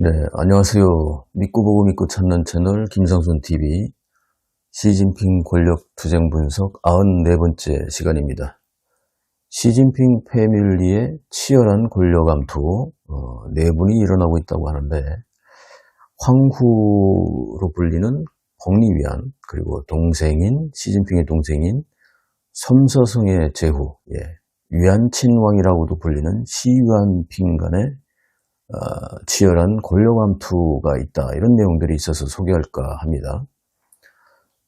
네, 안녕하세요. 믿고 보고 믿고 찾는 채널 김성순 TV 시진핑 권력 투쟁 분석 94번째 시간입니다. 시진핑 패밀리의 치열한 권력 암투, 내분이 일어나고 있다고 하는데 황후로 불리는 펑리위안 그리고 동생인 시진핑의 동생인 섬서성의 제후, 위안친왕이라고도 불리는 시위안핑 간의 치열한 권력 암투가 있다. 이런 내용들이 있어서 소개할까 합니다.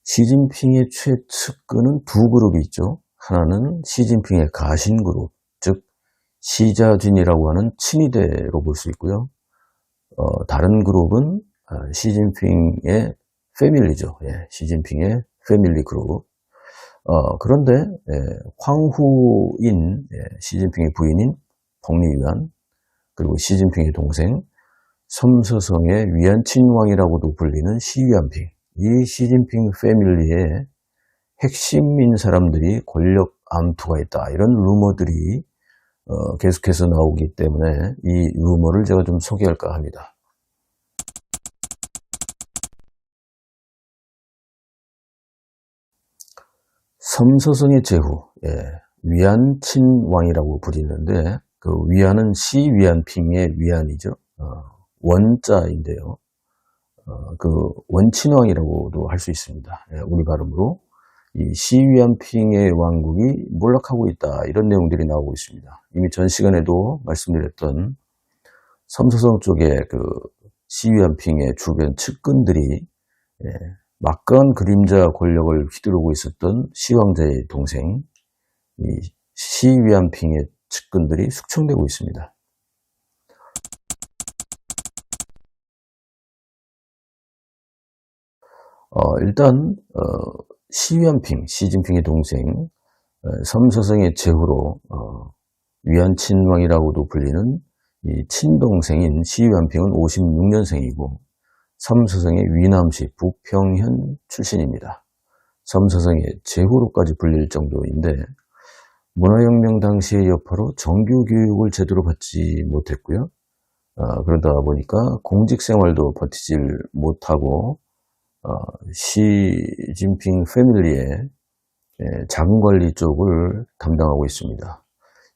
시진핑의 최측근은 두 그룹이 있죠. 하나는 시진핑의 가신 그룹, 즉 시자진이라고 하는 친위대로 볼 수 있고요. 다른 그룹은 시진핑의 패밀리죠. 시진핑의 패밀리 그룹. 그런데 황후인 시진핑의 부인인 펑리위안 그리고 시진핑의 동생 섬서성의 위안친왕이라고도 불리는 시위안핑, 이 시진핑 패밀리의 핵심인 사람들이 권력 암투가 있다, 이런 루머들이 계속해서 나오기 때문에 이 루머를 제가 좀 소개할까 합니다. 섬서성의 제후, 위안친왕이라고 부르는데 그 위안은 시위안핑의 위안이죠. 원자인데요. 그 원친왕이라고도 할 수 있습니다. 우리 발음으로. 이 시위안핑의 왕국이 몰락하고 있다, 이런 내용들이 나오고 있습니다. 이미 전 시간에도 말씀드렸던 섬서성 쪽의 그 시위안핑의 주변 측근들이 막강한 그림자 권력을 휘두르고 있었던 시황자의 동생, 이 시위안핑의 측근들이 숙청되고 있습니다. 일단 시위안핑, 시진핑의 동생 섬서성의 제후로 위안친왕이라고도 불리는 이 친동생인 시위안핑은 56년생이고 섬서성의 위남시 북평현 출신입니다. 섬서성의 제후로까지 불릴 정도인데 문화혁명 당시의 여파로 정규 교육을 제대로 받지 못했고요. 그러다 보니까 공직생활도 버티질 못하고 시진핑 패밀리의 자금관리 쪽을 담당하고 있습니다.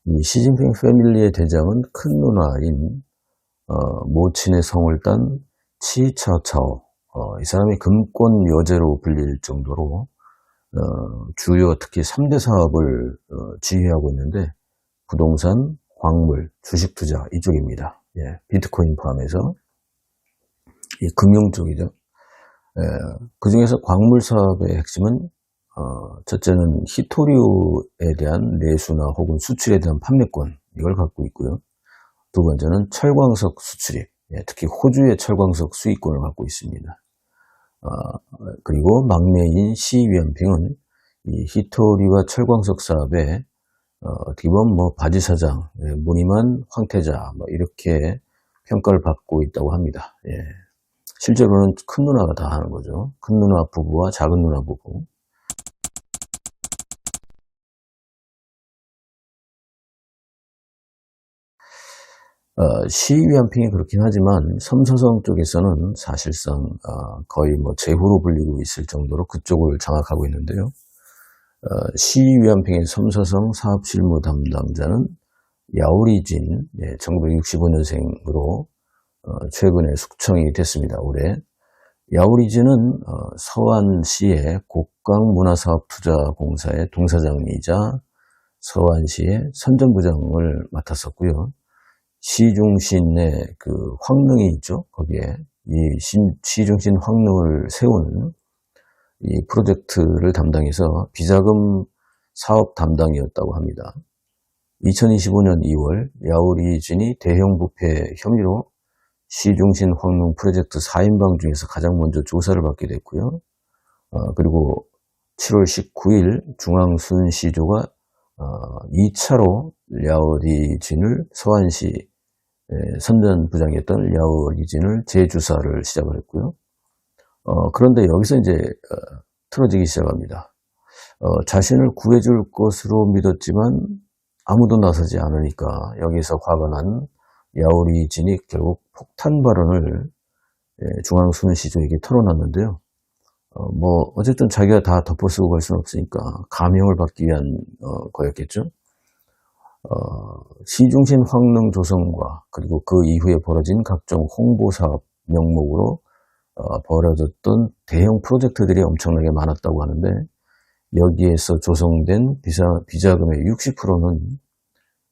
이 시진핑 패밀리의 대장은 큰 누나인 모친의 성을 딴 치차오차오, 이 사람이 금권 여제로 불릴 정도로 주요 특히 3대 사업을 지휘하고 있는데 부동산, 광물, 주식 투자 이쪽입니다. 비트코인 포함해서 이 금융 쪽이죠. 그 중에서 광물 사업의 핵심은 첫째는 히토류에 대한 내수나 혹은 수출에 대한 판매권, 이걸 갖고 있고요. 두 번째는 철광석 수출입, 특히 호주의 철광석 수입권을 갖고 있습니다. 그리고 막내인 시위안핑은 이 히토류와 철광석 사업에 어떻게 보면 뭐 바지사장, 무늬만 황태자, 뭐 이렇게 평가를 받고 있다고 합니다. 실제로는 큰 누나가 다 하는 거죠. 큰 누나 부부와 작은 누나 부부. 시위안핑이 그렇긴 하지만 섬서성 쪽에서는 사실상 거의 뭐 제후로 불리고 있을 정도로 그쪽을 장악하고 있는데요. 시위안핑의 섬서성 사업실무 담당자는 야오리진, 1965년생으로 최근에 숙청이 됐습니다. 올해. 야오리진은 서안시의 곡강문화사업투자공사의 동사장이자 서안시의 선전부장을 맡았었고요. 시중신의 그 황릉이 있죠. 거기에 이 시중신 황릉을 세우는 이 프로젝트를 담당해서 비자금 사업 담당이었다고 합니다. 2025년 2월 야오리진이 대형 부패 혐의로 시중신 황릉 프로젝트 4인방 중에서 가장 먼저 조사를 받게 됐고요. 그리고 7월 19일 중앙순시조가 2차로 야오리진을 서안시 선전부장이었던 야오리진을 재주사를 시작을 했고요. 그런데 여기서 이제 틀어지기 시작합니다. 자신을 구해줄 것으로 믿었지만 아무도 나서지 않으니까 여기서 화가 난 야오리진이 결국 폭탄 발언을 중앙수문시조에게 털어놨는데요. 어쨌든 자기가 다 덮어쓰고 갈 수는 없으니까 감형을 받기 위한 거였겠죠. 시중신 황릉 조성과 그리고 그 이후에 벌어진 각종 홍보사업 명목으로 벌어졌던 대형 프로젝트들이 엄청나게 많았다고 하는데, 여기에서 조성된 비자금의 60%는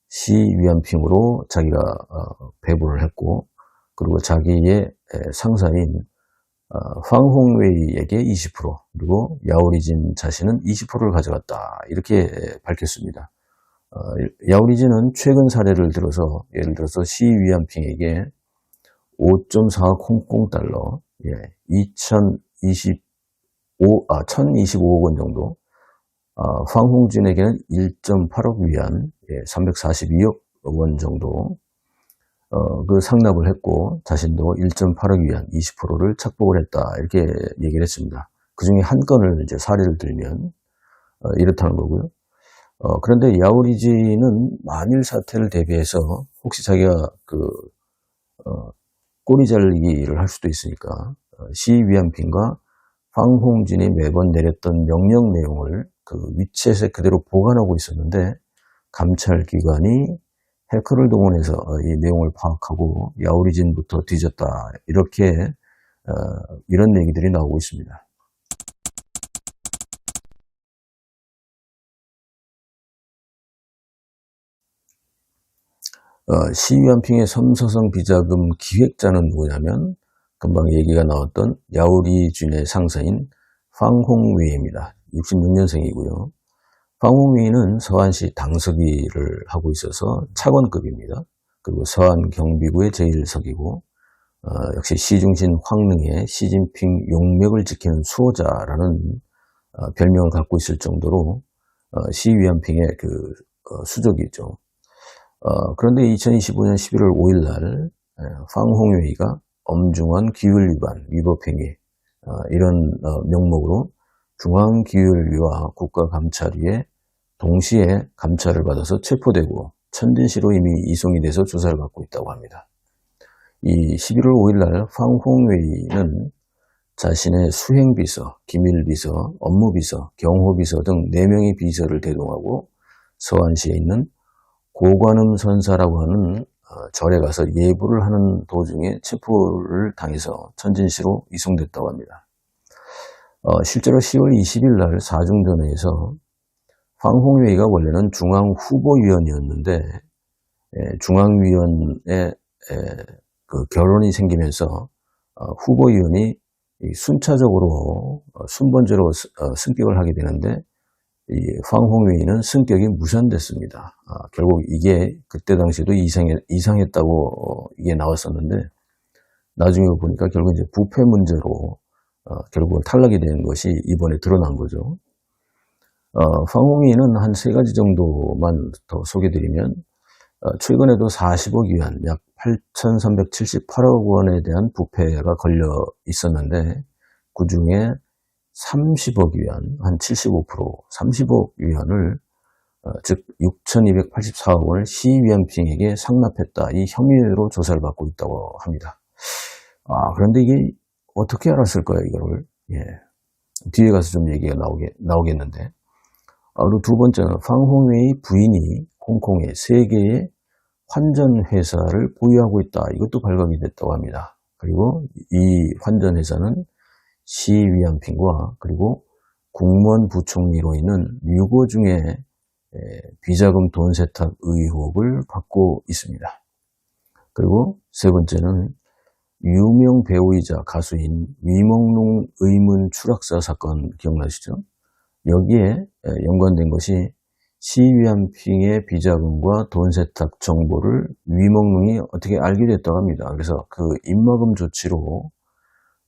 시위안핑으로 자기가 배부를 했고, 그리고 자기의 상사인 황홍웨이에게 20%, 그리고 야오리진 자신은 20%를 가져갔다, 이렇게 밝혔습니다. 야오리진은 최근 사례를 들어서, 예를 들어서 시위안핑에게 5.4억 홍콩 달러, 1025억 원 정도, 황홍진에게는 1.8억 위안, 342억 원 정도 그 상납을 했고, 자신도 1.8억 위안 20%를 착복을 했다, 이렇게 얘기를 했습니다. 그 중에 한 건을 이제 사례를 들면 이렇다는 거고요. 그런데 야오리진은 만일 사태를 대비해서 혹시 자기가 꼬리 잘리기를 할 수도 있으니까 시위안핑과 황홍진이 매번 내렸던 명령 내용을 그 위챗에 그대로 보관하고 있었는데, 감찰기관이 해커를 동원해서 이 내용을 파악하고 야오리진부터 뒤졌다, 이렇게 이런 얘기들이 나오고 있습니다. 시위안핑의 섬서성 비자금 기획자는 누구냐면, 금방 얘기가 나왔던 야오리진의 상사인 황홍위입니다. 66년생이고요. 황홍위는 서안시 당서기를 하고 있어서 차관급입니다. 그리고 서안 경비구의 제1석이고, 역시 시중신 황릉의 시진핑 용맥을 지키는 수호자라는 별명을 갖고 있을 정도로 시위안핑의 수족이죠. 그런데 2025년 11월 5일 날 황홍웨이가 엄중한 기율위반, 위법행위, 이런 명목으로 중앙기율위와 국가감찰위에 동시에 감찰을 받아서 체포되고 천진시로 이미 이송이 돼서 조사를 받고 있다고 합니다. 이 11월 5일 날 황홍웨이는 자신의 수행비서, 기밀비서, 업무비서, 경호비서 등 4명의 비서를 대동하고 서안시에 있는 고관음 선사라고 하는 절에 가서 예불을 하는 도중에 체포를 당해서 천진시로 이송됐다고 합니다. 실제로 10월 20일 날 사중전회에서 황홍웨이가 원래는 중앙후보위원이었는데, 중앙위원회 그 결혼이 생기면서 후보위원이 순차적으로 순번제로 승격을 하게 되는데, 이 황홍웨이는 승격이 무산됐습니다. 결국 이게 그때 당시에도 이상했다고 이게 나왔었는데, 나중에 보니까 결국 이제 부패 문제로 결국 탈락이 된 것이 이번에 드러난 거죠. 황홍웨이는 한 3가지 정도만 더 소개드리면, 최근에도 40억 위안, 약 8,378억 원에 대한 부패가 걸려 있었는데, 그 중에 30억 위안, 한 75%, 30억 위안을, 즉 6,284억 원을 시위안핑에게 상납했다, 이 혐의로 조사를 받고 있다고 합니다. 그런데 이게 어떻게 알았을까요, 이거를? 뒤에 가서 좀 얘기가 나오겠는데. 그리고 두 번째는 황홍웨이 부인이 홍콩에 3개의 환전회사를 보유하고 있다, 이것도 발각이 됐다고 합니다. 그리고 이 환전회사는 시위안핑과 그리고 국무원 부총리로 있는 류고 중에 비자금 돈 세탁 의혹을 받고 있습니다. 그리고 세 번째는 유명 배우이자 가수인 위몽룽 의문 추락사 사건 기억나시죠? 여기에 연관된 것이 시위안핑의 비자금과 돈 세탁 정보를 위몽룽이 어떻게 알게 됐다고 합니다. 그래서 그 입막음 조치로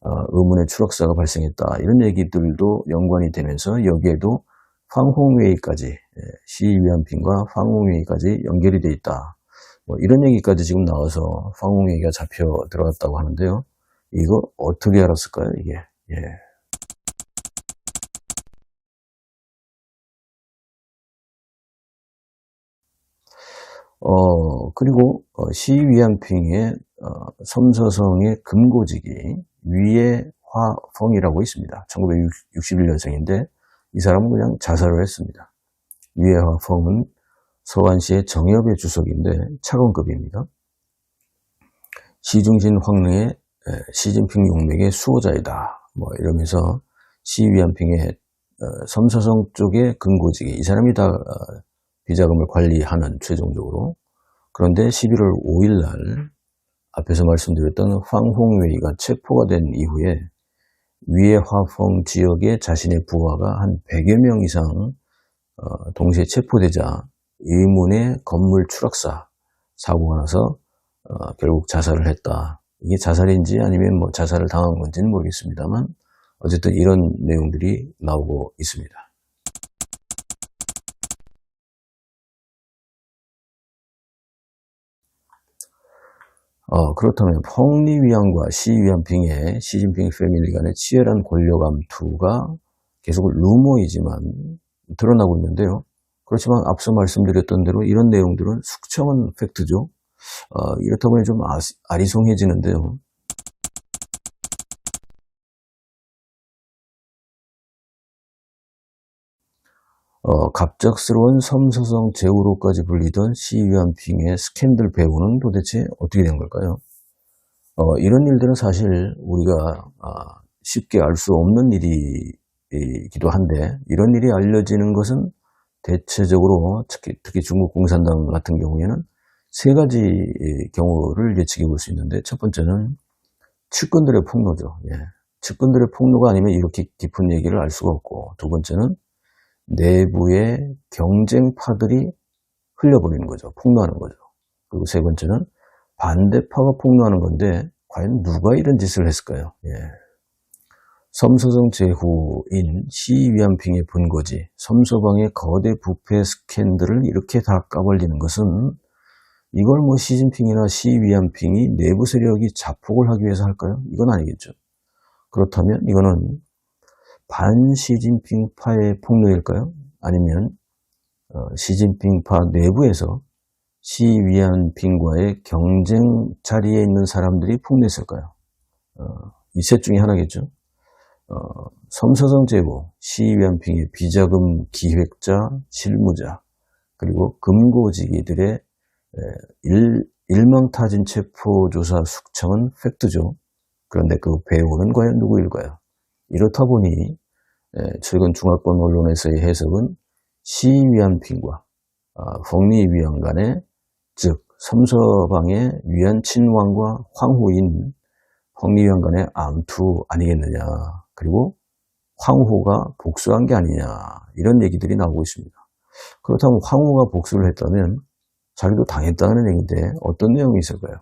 의문의 추락사가 발생했다, 이런 얘기들도 연관이 되면서 여기에도 황홍웨이까지, 시위안핑과 황홍웨이까지 연결이 돼 있다, 이런 얘기까지 지금 나와서 황홍웨이가 잡혀 들어갔다고 하는데요. 이거 어떻게 알았을까요, 이게? 그리고 시위안핑의 섬서성의 금고지기 위에화펑이라고 있습니다. 1961년생인데 이 사람은 그냥 자살을 했습니다. 위에화펑은 서안시의 정협의 주석인데 차관급입니다. 시중신 황릉의 시진핑 용맥의 수호자이다. 뭐 이러면서 시위안핑의 섬서성 쪽의 금고지기, 이 사람이 다 비자금을 관리하는 최종적으로. 그런데 11월 5일 날 앞에서 말씀드렸던 황홍웨이가 체포가 된 이후에 위에화펑 지역에 자신의 부하가 한 100여 명 이상 동시에 체포되자 의문의 건물 추락사 사고가 나서 결국 자살을 했다. 이게 자살인지 아니면 뭐 자살을 당한 건지는 모르겠습니다만 어쨌든 이런 내용들이 나오고 있습니다. 그렇다면 펑리위안과 시위안핑의 시진핑 패밀리 간의 치열한 권력 암투가 계속 루머이지만 드러나고 있는데요. 그렇지만 앞서 말씀드렸던 대로 이런 내용들은 숙청은 팩트죠. 이렇다 보니 좀 아리송해지는데요. 갑작스러운 섬서성 제후로까지 불리던 시위안핑의 스캔들 배후는 도대체 어떻게 된 걸까요? 이런 일들은 사실 우리가 쉽게 알 수 없는 일이기도 한데 이런 일이 알려지는 것은 대체적으로 특히 중국 공산당 같은 경우에는 세 가지 경우를 예측해 볼 수 있는데 첫 번째는 측근들의 폭로죠. 예. 측근들의 폭로가 아니면 이렇게 깊은 얘기를 알 수가 없고, 두 번째는 내부의 경쟁파들이 흘려버리는 거죠. 폭로하는 거죠. 그리고 세 번째는 반대파가 폭로하는 건데 과연 누가 이런 짓을 했을까요? 예. 섬서성 제후인 시위안핑의 본거지 섬서방의 거대 부패 스캔들을 이렇게 다 까발리는 것은 이걸 뭐 시진핑이나 시위안핑이 내부 세력이 자폭을 하기 위해서 할까요? 이건 아니겠죠. 그렇다면 이거는 반시진핑파의 폭로일까요? 아니면 시진핑파 내부에서 시위안핑과의 경쟁 자리에 있는 사람들이 폭로했을까요? 이 셋 중에 하나겠죠. 섬서성 제후, 시위안핑의 비자금 기획자, 실무자, 그리고 금고지기들의 일망타진 체포조사 숙청은 팩트죠. 그런데 그 배후는 과연 누구일까요? 이렇다 보니 최근 중화권 언론에서의 해석은 시위안핑과 펑리위안 간의, 즉 섬서방의 위안 친왕과 황후인 펑리위안 간의 암투 아니겠느냐, 그리고 황후가 복수한 게 아니냐, 이런 얘기들이 나오고 있습니다. 그렇다면 황후가 복수를 했다면 자기도 당했다는 얘기인데 어떤 내용이 있을까요?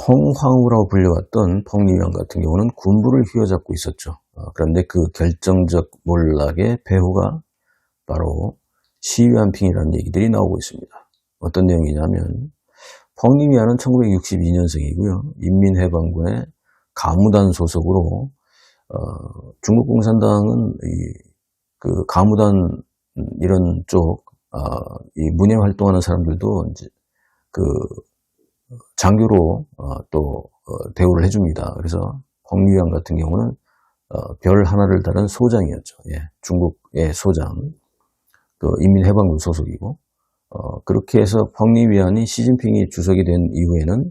펑황후라고 불려왔던 펑리위안 같은 경우는 군부를 휘어잡고 있었죠. 그런데 그 결정적 몰락의 배후가 바로 시위안핑이라는 얘기들이 나오고 있습니다. 어떤 내용이냐면 펑리위안은 1962년생이고요. 인민해방군의 가무단 소속으로 중국 공산당은 그 가무단 이런 쪽 이 문예 활동하는 사람들도 이제 그 장교로 또 대우를 해줍니다. 그래서 펑리위안 같은 경우는 별 하나를 다른 소장이었죠. 예, 중국의 소장, 그 인민해방군 소속이고, 그렇게 해서 펑리위안이 시진핑이 주석이 된 이후에는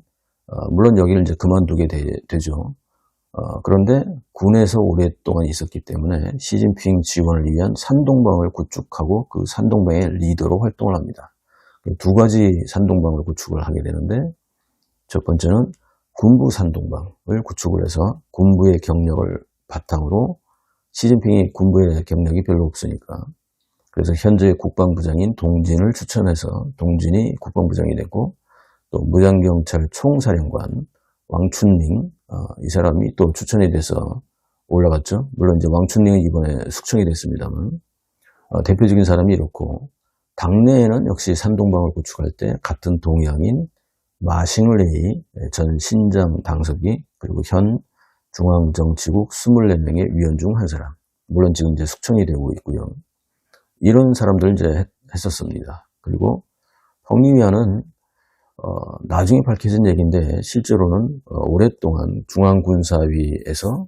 물론 여기를 이제 그만두게 되죠. 그런데 군에서 오랫동안 있었기 때문에 시진핑 지원을 위한 산동방을 구축하고 그 산동방의 리더로 활동을 합니다. 두 가지 산동방을 구축을 하게 되는데, 첫 번째는 군부 산동방을 구축을 해서 군부의 경력을 바탕으로, 시진핑이 군부의 경력이 별로 없으니까, 그래서 현재 국방부장인 동진을 추천해서 동진이 국방부장이 됐고, 또 무장경찰 총사령관 왕춘닝, 이 사람이 또 추천이 돼서 올라갔죠. 물론 이제 왕춘닝은 이번에 숙청이 됐습니다만, 대표적인 사람이 이렇고, 당내에는 역시 산동방을 구축할 때 같은 동양인 마싱레이 전 신장 당서기, 그리고 현 중앙정치국 24명의 위원 중 한 사람. 물론 지금 이제 숙청이 되고 있고요. 이런 사람들 이제 했었습니다. 그리고 펑리위안은 나중에 밝혀진 얘기인데 실제로는 오랫동안 중앙군사위에서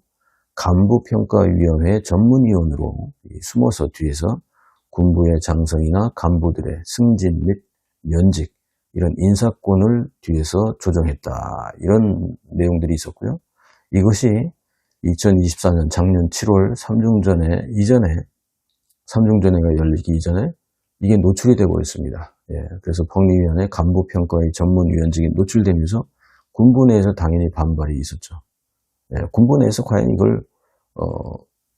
간부평가위원회 전문위원으로 숨어서 뒤에서 군부의 장성이나 간부들의 승진 및 면직 이런 인사권을 뒤에서 조정했다. 이런 내용들이 있었고요. 이것이 2024년 작년 7월 삼중전회가 열리기 이전에 이게 노출이 되고 있습니다. 예, 그래서 펑리위안회 간부평가의 전문위원직이 노출되면서 군부 내에서 당연히 반발이 있었죠. 예, 군부 내에서 과연 이걸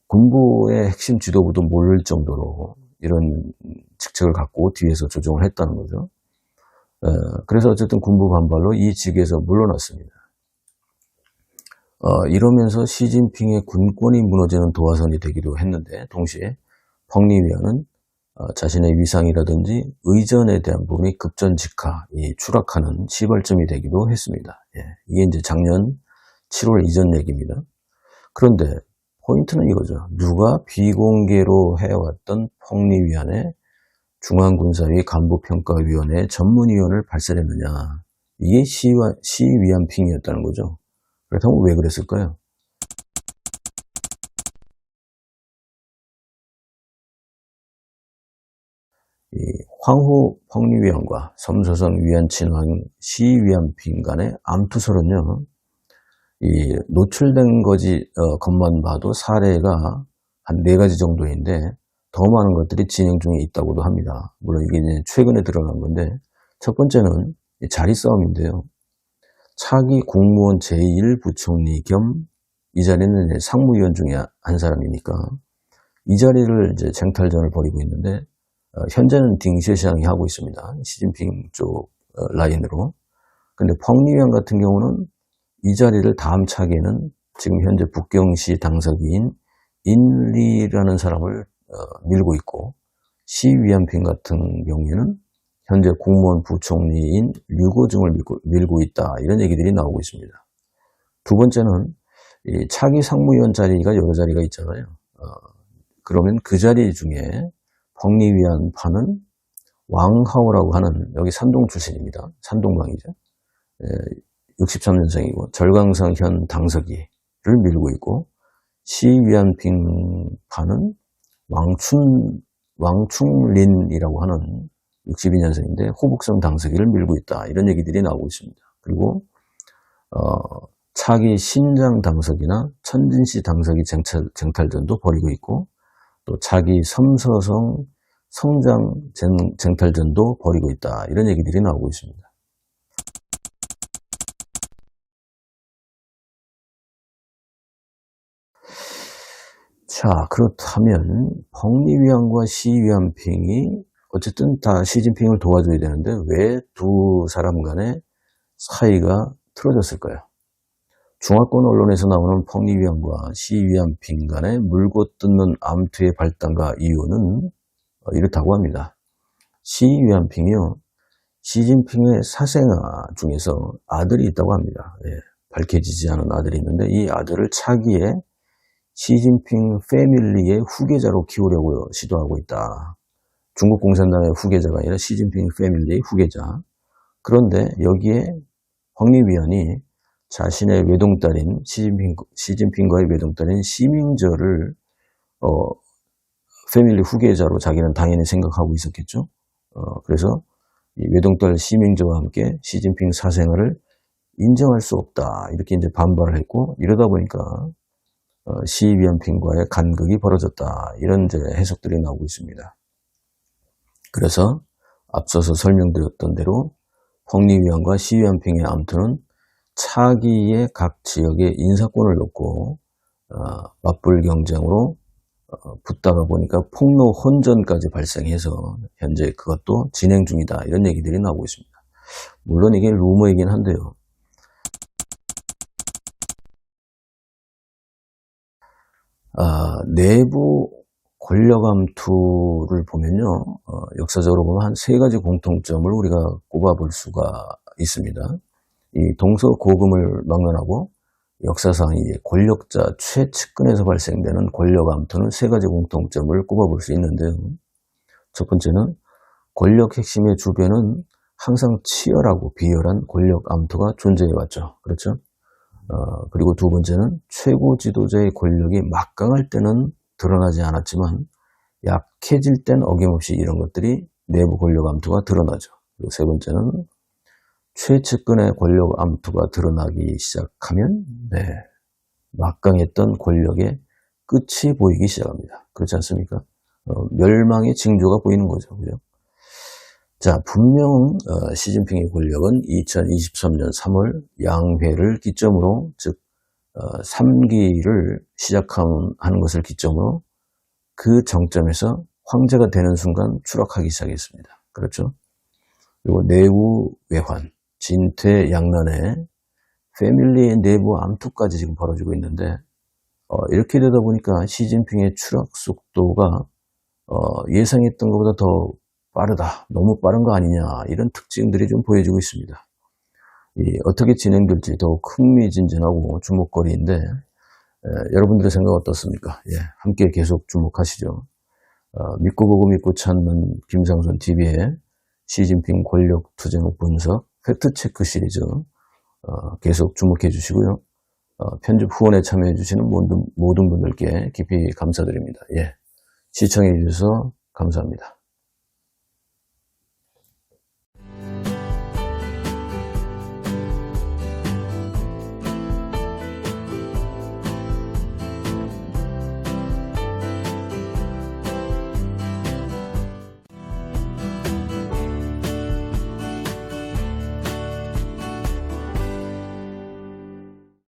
군부의 핵심 지도부도 모를 정도로 이런 직책을 갖고 뒤에서 조정을 했다는 거죠. 그래서 어쨌든 군부 반발로 이 직에서 물러났습니다. 이러면서 시진핑의 군권이 무너지는 도화선이 되기도 했는데 동시에 펑리위안은 자신의 위상이라든지 의전에 대한 부분이 급전직하, 추락하는 시발점이 되기도 했습니다. 예, 이게 이제 작년 7월 이전 얘기입니다. 그런데 포인트는 이거죠. 누가 비공개로 해왔던 펑리위안의 중앙군사위 간부평가위원회 전문위원을 발설했느냐. 이게 시위안핑이었다는 거죠. 그렇다면 왜 그랬을까요? 이 황후 펑리위안과 섬서성 위안친왕 시위안핑 간의 암투설은요, 이 노출된 것만 봐도 사례가 한 4가지 정도인데 더 많은 것들이 진행 중에 있다고도 합니다. 물론 이게 이제 최근에 드러난 건데 첫 번째는 자리 싸움인데요. 차기 국무원 제1부총리 겸 이 자리는 이제 상무위원 중에 한 사람이니까 이 자리를 이제 쟁탈전을 벌이고 있는데 현재는 딩시시앙이 하고 있습니다. 시진핑 쪽 라인으로. 근데 펑리위안 같은 경우는 이 자리를 다음 차기에는 지금 현재 북경시 당서기인 인리라는 사람을 밀고 있고 시위안핑 같은 경우에는 현재 국무원 부총리인 류고중을 밀고 있다. 이런 얘기들이 나오고 있습니다. 두 번째는 이 차기 상무위원 자리가 여러 자리가 있잖아요. 그러면 그 자리 중에 펑리위안파는 왕하오라고 하는 여기 산동 출신입니다. 산동방이죠. 63년생이고 절강성 현 당서기를 밀고 있고 시위안핑파는 왕충린이라고 하는 62년생인데 호북성 당서기를 밀고 있다. 이런 얘기들이 나오고 있습니다. 그리고 차기 신장 당서기나 천진시 당서기 쟁탈전도 벌이고 있고 또 차기 섬서성 성장 쟁탈전도 벌이고 있다. 이런 얘기들이 나오고 있습니다. 자, 그렇다면 펑리위안과 시위안핑이 어쨌든 다 시진핑을 도와줘야 되는데 왜 두 사람 간의 사이가 틀어졌을까요? 중화권 언론에서 나오는 펑리위안과 시위안핑 간의 물고 뜯는 암투의 발단과 이유는 이렇다고 합니다. 시위안핑이요, 시진핑의 사생아 중에서 아들이 있다고 합니다. 예, 밝혀지지 않은 아들이 있는데 이 아들을 차기에 시진핑 패밀리의 후계자로 키우려고 시도하고 있다. 중국 공산당의 후계자가 아니라 시진핑 패밀리의 후계자. 그런데 여기에 펑리위안이 자신의 외동딸인 시진핑과의 외동딸인 시밍저를 패밀리 후계자로 자기는 당연히 생각하고 있었겠죠. 그래서 이 외동딸 시밍저와 함께 시진핑 사생활을 인정할 수 없다. 이렇게 이제 반발을 했고 이러다 보니까 시위안핑과의 간극이 벌어졌다. 이런 이제 해석들이 나오고 있습니다. 그래서 앞서서 설명드렸던 대로 펑리위안과 시위안핑의 암투는 차기의 각 지역의 인사권을 놓고 맞불 경쟁으로 붙다가 보니까 폭로 혼전까지 발생해서 현재 그것도 진행 중이다. 이런 얘기들이 나오고 있습니다. 물론 이게 루머이긴 한데요. 내부 권력암투를 보면요. 역사적으로 보면 한 3가지 공통점을 우리가 꼽아볼 수가 있습니다. 이 동서고금을 막론하고 역사상 이 권력자 최측근에서 발생되는 권력 암투는 세 가지 공통점을 꼽아볼 수 있는데요. 첫 번째는 권력 핵심의 주변은 항상 치열하고 비열한 권력 암투가 존재해왔죠. 그렇죠? 그리고 두 번째는 최고 지도자의 권력이 막강할 때는 드러나지 않았지만 약해질 땐 어김없이 이런 것들이 내부 권력 암투가 드러나죠. 그리고 세 번째는 최측근의 권력 암투가 드러나기 시작하면 막강했던 권력의 끝이 보이기 시작합니다. 그렇지 않습니까? 멸망의 징조가 보이는 거죠. 그죠? 자, 분명 시진핑의 권력은 2023년 3월 양회를 기점으로, 즉 3기를 시작하는 것을 기점으로 그 정점에서 황제가 되는 순간 추락하기 시작했습니다. 그렇죠? 그리고 내부 외환, 진퇴 양난의 패밀리의 내부 암투까지 지금 벌어지고 있는데, 이렇게 되다 보니까 시진핑의 추락 속도가 예상했던 것보다 더 빠르다, 너무 빠른 거 아니냐, 이런 특징들이 좀 보여지고 있습니다. 어떻게 진행될지 더욱 흥미진진하고 주목거리인데, 여러분들의 생각 어떻습니까? 함께 계속 주목하시죠. 믿고 보고 믿고 찾는 김상순 TV의 시진핑 권력 투쟁 분석 팩트체크 시리즈 계속 주목해 주시고요. 편집 후원에 참여해 주시는 모든 분들께 깊이 감사드립니다. 시청해 주셔서 감사합니다.